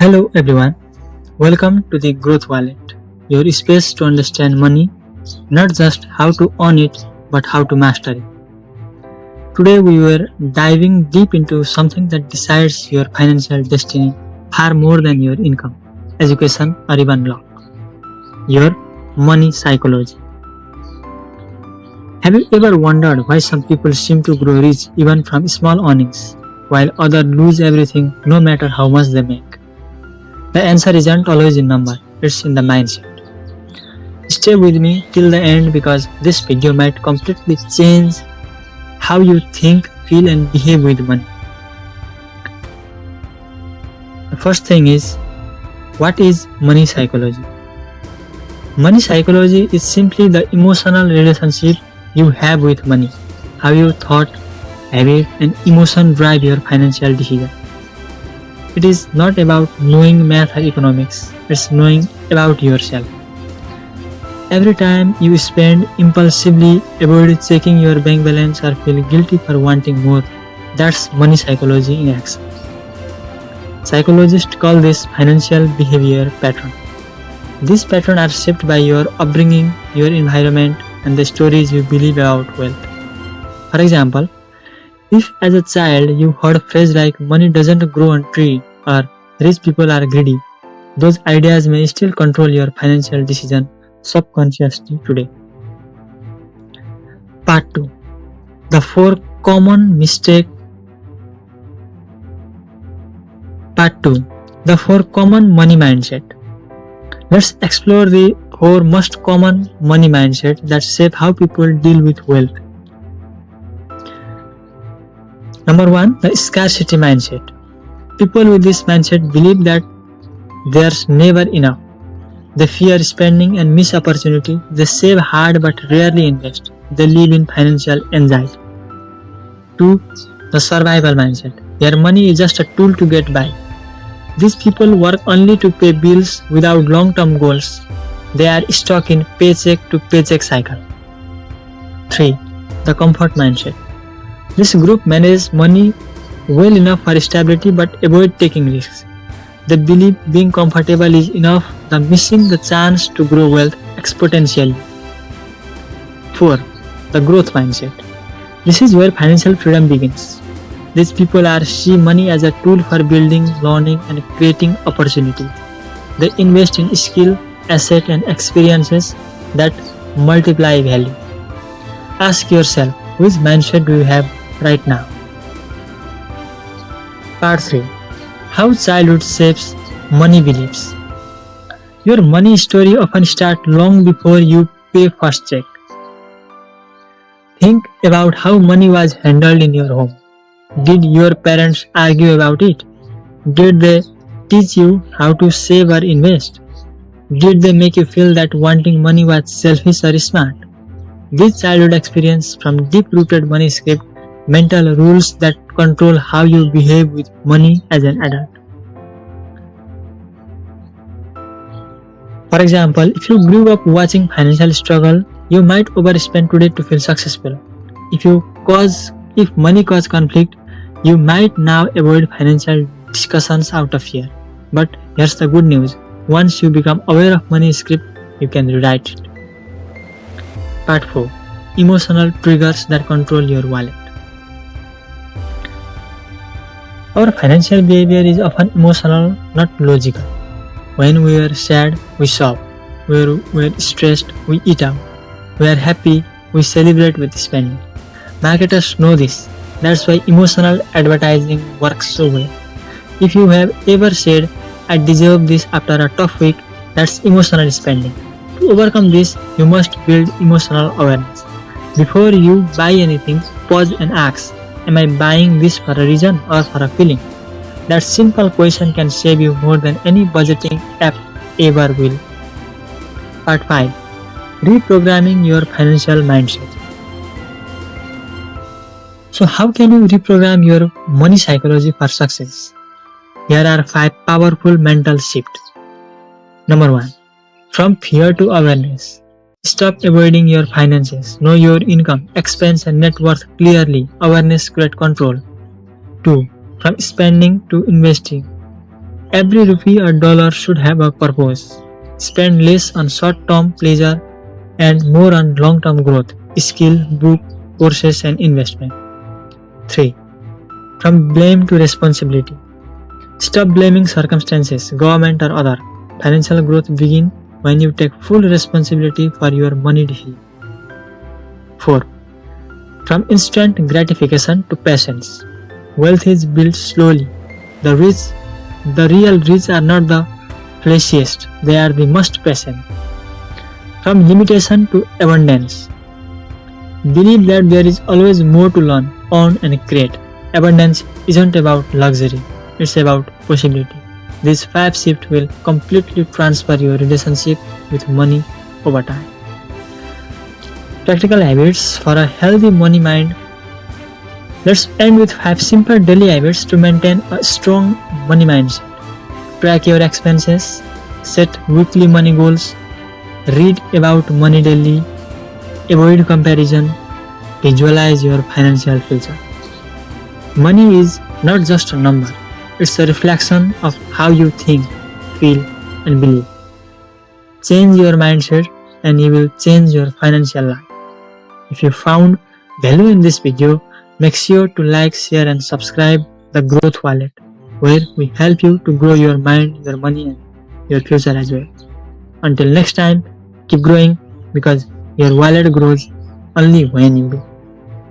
Hello everyone, welcome to the Growth Wallet, your space to understand money, not just how to earn it, but how to master it. Today we were diving deep into something that decides your financial destiny far more than your income, education, or even luck. Your money psychology. Have you ever wondered why some people seem to grow rich even from small earnings, while others lose everything no matter how much they make? The answer isn't always in number, it's in the mindset. Stay with me till the end because this video might completely change how you think, feel and behave with money. The first thing is, what is money psychology? Money psychology is simply the emotional relationship you have with money, how your thought, habit and emotion drive your financial decision. It is not about knowing math or economics, it's knowing about yourself. Every time you spend impulsively, avoid checking your bank balance or feel guilty for wanting more, that's money psychology in action. Psychologists call this financial behavior pattern. These patterns are shaped by your upbringing, your environment, and the stories you believe about wealth. For example, if as a child you heard a phrase like money doesn't grow on trees or rich people are greedy, those ideas may still control your financial decision subconsciously today. Part 2. The 4 common mistake. Part 2. The 4 common money mindset. Let's explore the 4 most common money mindset that shape how people deal with wealth. Number 1. The scarcity mindset. People with this mindset believe that there's never enough. They fear spending and miss opportunity. They save hard but rarely invest. They live in financial anxiety. 2. The survival mindset. Their money is just a tool to get by. These people work only to pay bills without long-term goals. They are stuck in paycheck to paycheck cycle. 3. The comfort mindset. This group manages money well enough for stability but avoid taking risks. They believe being comfortable is enough, thus missing the chance to grow wealth exponentially. 4. The growth mindset. This is where financial freedom begins. These people see money as a tool for building, learning and creating opportunities. They invest in skill, asset and experiences that multiply value. Ask yourself, which mindset do you have right now? Part 3. How childhood shapes money beliefs. Your money story often starts long before you pay first check. Think about how money was handled in your home. Did your parents argue about it? Did they teach you how to save or invest? Did they make you feel that wanting money was selfish or smart? This childhood experience from deep-rooted money script mental rules that control how you behave with money as an adult. For example, if you grew up watching financial struggle, you might overspend today to feel successful. If money causes conflict, you might now avoid financial discussions out of fear. But here's the good news. Once you become aware of money script, you can rewrite it. Part 4. Emotional triggers that control your wallet. Our financial behavior is often emotional, not logical. When we are sad, we shop. When we are stressed, we eat out. We are happy, we celebrate with spending. Marketers know this. That's why emotional advertising works so well. If you have ever said, I deserve this after a tough week, that's emotional spending. To overcome this, you must build emotional awareness. Before you buy anything, pause and ask, am I buying this for a reason or for a feeling? That simple question can save you more than any budgeting app ever will. Part 5. Reprogramming your financial mindset. So how can you reprogram your money psychology for success? Here are 5 powerful mental shifts. Number 1. From fear to awareness. Stop avoiding your finances. Know your income, expense and net worth clearly. Awareness creates control. 2. From spending to investing. Every rupee or dollar should have a purpose. Spend less on short-term pleasure and more on long-term growth, skill, book, courses and investment. 3. From blame to responsibility. Stop blaming circumstances, government or other. Financial growth begins when you take full responsibility for your money decisions. 4. From instant gratification to patience. Wealth is built slowly. The real rich are not the flashiest, they are the most patient. From limitation to abundance. Believe that there is always more to learn, earn and create. Abundance isn't about luxury, it's about possibility. These 5 shifts will completely transfer your relationship with money over time. Practical habits for a healthy money mind. Let's end with 5 simple daily habits to maintain a strong money mindset. Track your expenses, set weekly money goals, read about money daily, avoid comparison, visualize your financial future. Money is not just a number, it's a reflection of how you think, feel, and believe. Change your mindset and you will change your financial life. If you found value in this video, make sure to like, share, and subscribe the Growth Wallet, where we help you to grow your mind, your money, and your future as well. Until next time, keep growing because your wallet grows only when you do.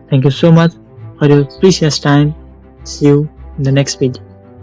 Thank you so much for your precious time. See you in the next video.